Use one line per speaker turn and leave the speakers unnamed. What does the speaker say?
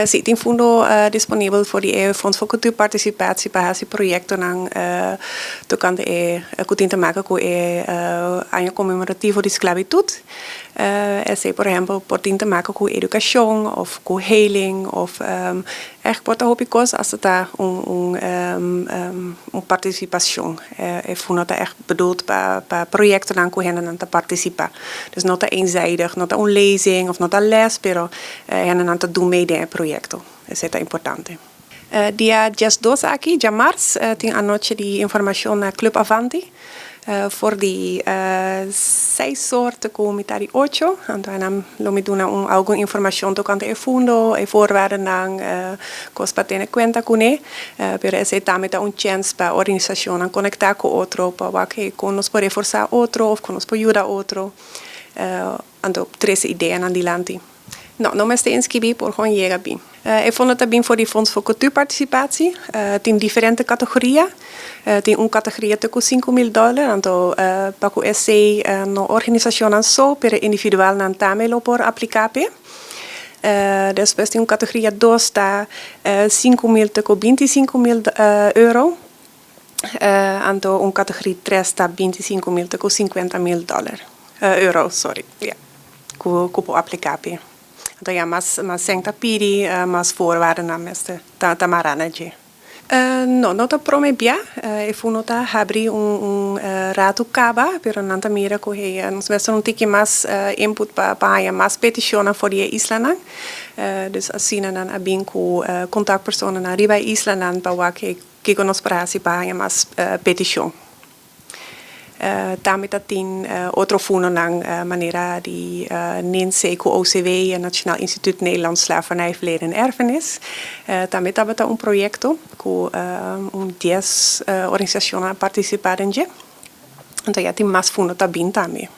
Sí, tem fundo disponível voor die Fonds voor Cultuurparticipatie para esse projeto tocante que tem a maken com ano comemorativo de esclavitud. Esse, por exemplo, pode ter a maken com educação, of com healing, of echt pode hoop ik als het daar participatie. Fundo dat echt bedoeld bij projecten aan hen te participeren. Dus niet eenzijdig, niet een lezing of niet een les, pero hen aan te doen mee in projecten. Eso es importante. Dia 2 aqui, de março, tem anoche de informação na Club Avanti. Voor die 6 soorten komen die 8. Então, we doen alguma informação tocante ao fundo, e voorwaarden dan cos para ter cuenta com ele. Pero esse também dá chance para a organização conectar com outro, para que nos pode reforçar outro, ou que nos pode ajudar outro. Então, 3 ideias adiante. Não me estou inscrever por gewoon chegar bem. Eu vond het bem voor die Fonds voor Cultuurparticipatie. Tem diferentes categorieën. Tem categoria de $5.000. Então, para o EC, na organização só, para individual não também por aplicar. Depois tem categoria 2, está 5.000 te €25.000. Então, categoria 3 está 25.000 te €50.000. Sorry. Ja, que aplicar. Então, ja, mas sem tapiri, mas voorwaarden na meste tamaranaje. Não tá promebia. Eu fui nota abrir rato caba, pero não tá mira que nós vamos ter mais input para mais petições voor die Islanden. Dus assim dan abin com contactpersonen na riba Islanden para que nos para mais petição. Daarmee dat in otro fundo ng manera die NINSE com OCW, Nationaal Instituut Nederlands Slavernij, Verleden en Erfenis. Daarmee hebben we een project com 10 organizações participarem. Então, já tem mais fundo também.